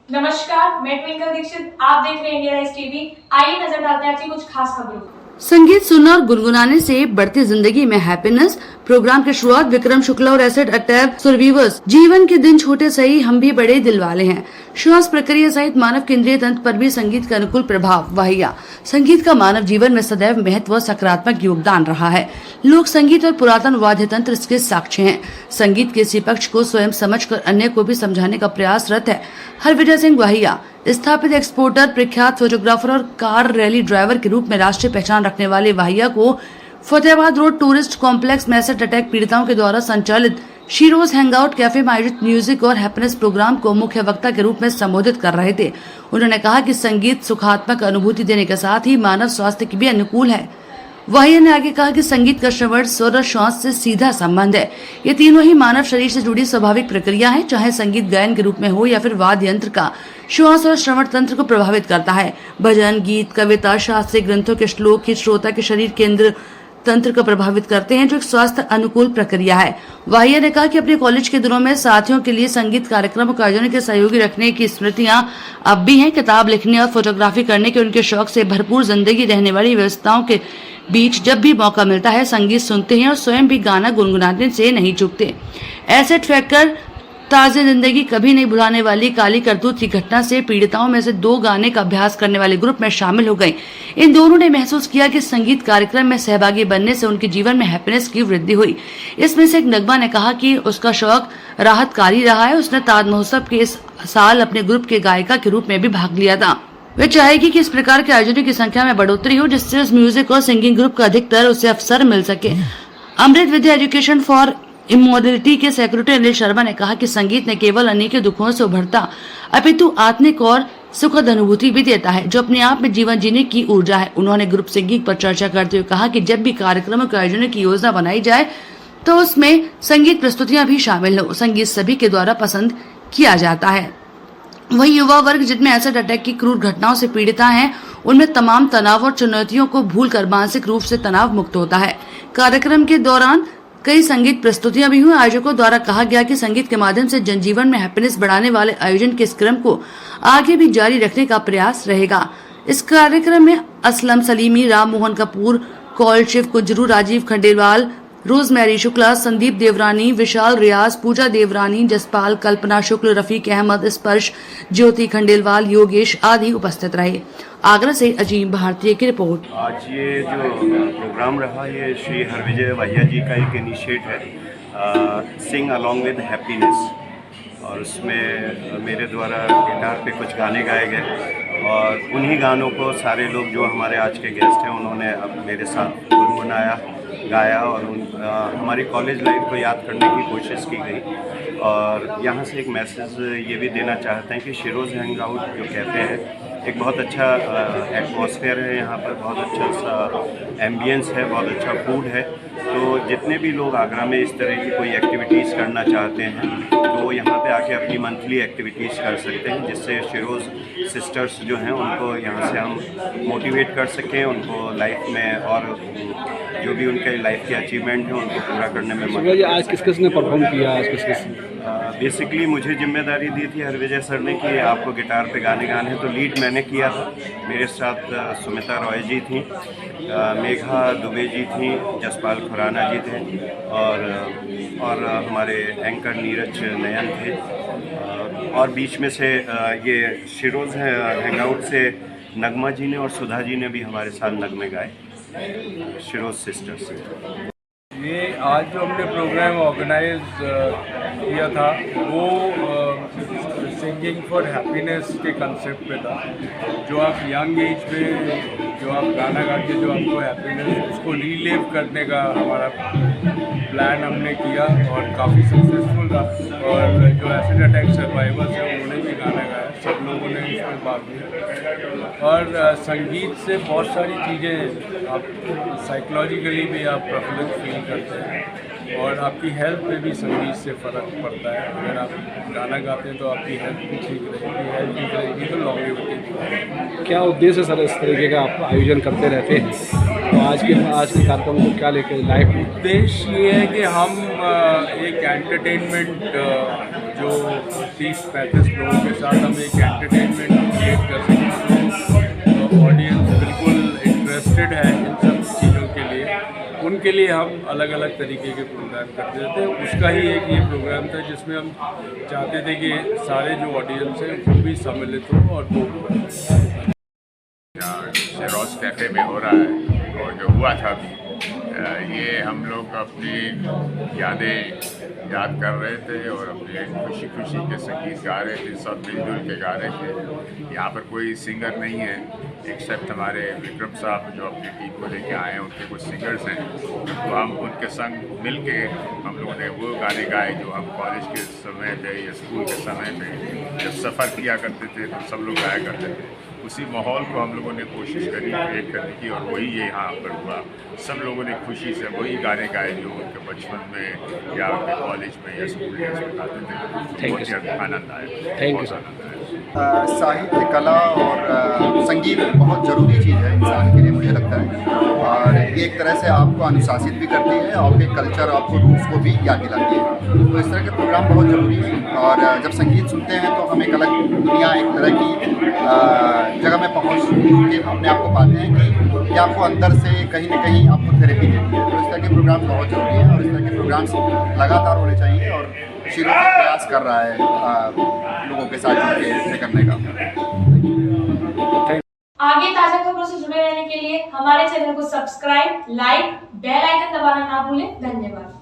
नमस्कार, मैं ट्विंकल दीक्षित। आप देख रहे हैं इंडिया राइज टीवी। आइए नजर डालते हैं आज की कुछ खास खबरों पर। संगीत सुनना और गुनगुनाने से बढ़ती जिंदगी में हैप्पीनेस। प्रोग्राम की शुरुआत विक्रम शुक्ला और एसिड अटैक सर्वाइवर्स जीवन के दिन छोटे सही हम भी बड़े दिल वाले हैं श्वास प्रक्रिया सहित मानव केंद्रीय तंत्र पर भी संगीत का अनुकूल प्रभाव वहिया। संगीत का मानव जीवन में सदैव महत्व और सकारात्मक योगदान रहा है। लोक संगीत और पुरातन वाद्य तंत्र इसके साक्ष्य हैं। संगीत के इसी पक्ष को स्वयं समझकर अन्य को भी समझाने का प्रयासरत है हरविजय सिंह वहिया। स्थापित एक्सपोर्टर, प्रख्यात फोटोग्राफर और कार रैली ड्राइवर के रूप में राष्ट्रीय पहचान रखने वाले वहिया को फतेहाबाद रोड टूरिस्ट कॉम्प्लेक्स में एसिड अटैक पीड़िताओं के द्वारा संचालित शीरोज हैंगआउट कैफे में आयोजित म्यूजिक और हैप्पीनेस प्रोग्राम को मुख्य वक्ता के रूप में संबोधित कर रहे थे। उन्होंने कहा कि संगीत सुखात्मक अनुभूति देने के साथ ही मानव स्वास्थ्य के भी अनुकूल है। वहिया ने आगे कहा कि संगीत का श्रवण, स्वर और श्वास से सीधा संबंध है। ये तीनों ही मानव शरीर से जुड़ी स्वाभाविक प्रक्रिया है, चाहे संगीत गायन के रूप में हो या फिर वाद्य यंत्र का। श्वास और श्रवण तंत्र को प्रभावित करता है। भजन, गीत, कविता, शास्त्रीय ग्रंथों के श्लोक ही श्रोता के शरीर केंद्र तंत्र को प्रभावित करते हैं, जो एक स्वास्थ्य अनुकूल प्रक्रिया है। वहिया ने कहा कि अपने कॉलेज के दिनों में साथियों के लिए संगीत कार्यक्रमों का आयोजन के सहयोगी रखने की स्मृतियां अब भी हैं। किताब लिखने और फोटोग्राफी करने के उनके शौक से भरपूर जिंदगी रहने वाली व्यवस्थाओं के बीच जब भी मौका मिलता है संगीत सुनते हैं और स्वयं भी गाना गुनगुनाने से नहीं चूकते। एसिड फेंककर ताज़ी जिंदगी कभी नहीं भुलाने वाली काली करतूत की घटना से पीड़िताओं में से 2 गाने का अभ्यास करने वाले ग्रुप में शामिल हो गई। इन दोनों ने महसूस किया कि संगीत कार्यक्रम में सहभागी बनने से उनके जीवन में हैप्पीनेस की वृद्धि हुई। इसमें से एक नगमा ने कहा कि उसका शौक राहतकारी रहा है। उसने ताज महोत्सव के इस साल अपने ग्रुप के गायिका के रूप में भी भाग लिया था। वे चाहेगी कि इस प्रकार के आयोजनों की संख्या में बढ़ोतरी हो, जिससे उस म्यूजिक और सिंगिंग ग्रुप का अधिकतर उसे अवसर मिल सके। अमृत विद्या एजुकेशन फॉर इमोडलिटी के सेक्रेटरी अनिल शर्मा ने कहा कि संगीत न केवल अनेक दुखों से उभरता अपितु आत्मिक और सुखद अनुभूति भी देता है, जो अपने आप में जीवन जीने की ऊर्जा है। उन्होंने ग्रुप सिंगिंग पर चर्चा करते हुए कहा कि जब भी कार्यक्रमों के आयोजन की योजना बनाई जाए तो उसमें संगीत प्रस्तुतियां भी शामिल हो। संगीत सभी के द्वारा पसंद किया जाता है। वही युवा वर्ग जिनमें एसिड अटैक की क्रूर घटनाओं से पीड़िता हैं, उनमें तमाम तनाव और चुनौतियों को भूलकर मानसिक रूप से तनाव मुक्त होता है। कार्यक्रम के दौरान कई संगीत प्रस्तुतियां भी हुई। आयोजकों द्वारा कहा गया कि संगीत के माध्यम से जनजीवन में हैप्पीनेस बढ़ाने वाले आयोजन के इस क्रम को आगे भी जारी रखने का प्रयास रहेगा। इस कार्यक्रम में असलम सलीमी, राम मोहन कपूर, कौल शिव कुंजरू, राजीव खंडेलवाल, रोजमेरी शुक्ला, संदीप देवरानी, विशाल रियाज, पूजा देवरानी, जसपाल, कल्पना शुक्ल, रफीक अहमद, स्पर्श, ज्योति खंडेलवाल, योगेश आदि उपस्थित रहे। आगरा से अजीम भारतीय की रिपोर्ट। आज ये जो प्रोग्राम रहा, ये श्री हरविजय वहिया जी का एक इनिशिएट है, सिंग अलॉन्ग विद हैप्पीनेस, और उसमें मेरे द्वारा गिटार पे कुछ गाने गाए गए और उन्हीं गानों को सारे लोग जो हमारे आज के गेस्ट हैं उन्होंने अब मेरे साथ गुनगुनाया, गाया और हमारी कॉलेज लाइफ को याद करने की कोशिश की गई। और यहाँ से एक मैसेज ये भी देना चाहते हैं कि शीरोज़ हैंगआउट जो कैफ़े है, एक बहुत अच्छा एटमॉस्फेयर है यहाँ पर, बहुत अच्छा सा एम्बियंस है, बहुत अच्छा फूड है। तो जितने भी लोग आगरा में इस तरह की कोई एक्टिविटीज़ करना चाहते हैं तो यहाँ पे आके अपनी मंथली एक्टिविटीज़ कर सकते हैं, जिससे शीरोज़ सिस्टर्स जो हैं उनको यहाँ से हम मोटिवेट कर सकें, उनको लाइफ में और जो भी उनके लाइफ के अचीवमेंट हैं उनको पूरा करने में मदद। आज किस किस ने परफॉर्म किया? आज किस किस बेसिकली मुझे जिम्मेदारी दी थी हरविजय सर ने कि आपको गिटार पे गाने गाने हैं, तो लीड मैंने किया था। मेरे साथ सुमिता रॉय जी थी, मेघा दुबे जी थी, जसपाल खुराना जी थे और हमारे एंकर नीरज नयन थे, और बीच में से ये शीरोज़ हैंगआउट से नगमा जी ने और सुधा जी ने भी हमारे साथ नगमे गाए शीरोज़ सिस्टर्स से। ये आज जो हमने प्रोग्राम ऑर्गेनाइज किया था वो सिंगिंग फॉर हैप्पीनेस के कंसेप्ट पे था। जो आप यंग एज में जो आप गाना गा के जो आपको हैप्पीनेस उसको रीलिव करने का हमारा प्लान हमने किया और काफ़ी सक्सेसफुल रहा। और जो एसिड अटैक सर्वाइवर्स हैं उन्होंने भी गाना गाया, सब लोगों ने इसमें भाग लिया। और संगीत से बहुत सारी चीज़ें आप साइकोलॉजिकली भी आप प्रफुल्लित फील करते हैं और आपकी हेल्थ पे भी संगीत से फ़र्क पड़ता है। अगर आप गाना गाते हैं तो आपकी हेल्थ भी ठीक रहेगी, हेल्थ ठीक रहेगी तो लॉन्गेविटी। क्या उद्देश्य सर इस तरीके का आप आयोजन करते रहते हैं? तो आज के कार्यक्रम को क्या लेकर लाइफ उद्देश्य ये है कि हम एक एंटरटेनमेंट जो 30-35 लोगों के साथ हम एक लिए हम अलग अलग तरीके के प्रोग्राम करते रहते हैं। उसका ही एक ये प्रोग्राम था जिसमें हम चाहते थे कि सारे जो ऑडियंस है वो भी सम्मिलित हो और वो शेरोज कैफ़े में हो रहा है और जो हुआ था अभी ये हम लोग अपनी यादें याद कर रहे थे और अपने खुशी खुशी के संगीत गा रहे थे, सब मिलजुल के गा रहे थे। यहाँ पर कोई सिंगर नहीं है एक्सेप्ट हमारे विक्रम साहब जो अपनी टीम को लेके आए हैं, उनके कुछ सिंगर्स हैं। तो हम उनके संग मिल के हम लोगों ने वो गाने गाए जो हम कॉलेज के समय पे या स्कूल के समय पे जब सफ़र किया करते थे तो सब लोग गाया करते थे। उसी माहौल को हम लोगों ने कोशिश करी क्रिएट करने की और वही ये यहाँ पर हुआ। सब लोगों ने खुशी से वही गाने गाए जो उनके बचपन में या उनके कॉलेज में या स्कूल डेज में गाते थे। बहुत ही आनंद आया। Thank you sir. साहित्य, कला और संगीत बहुत ज़रूरी चीज़ है इंसान के लिए, मुझे लगता है। और ये एक तरह से आपको अनुशासित भी करती है, आपके कल्चर, आपको रूट्स को भी याद दिलाती है। तो इस तरह के प्रोग्राम बहुत ज़रूरी है। और जब संगीत सुनते हैं तो हम एक अलग दुनिया, एक तरह की जगह में पहुँच के अपने आप को पाते हैं कि ये आपको अंदर से कहीं ना कहीं आपको थेरेपी देती है। तो इस तरह के प्रोग्राम बहुत ज़रूरी हैं और इस तरह के प्रोग्राम्स लगातार होने चाहिए। और शिरो प्रयास कर रहा है लोगों के साथ जुड़ के करने का। आगे ताजा खबरों से जुड़े रहने के लिए हमारे चैनल को सब्सक्राइब, लाइक, बेल आइकन दबाना ना भूलें। धन्यवाद।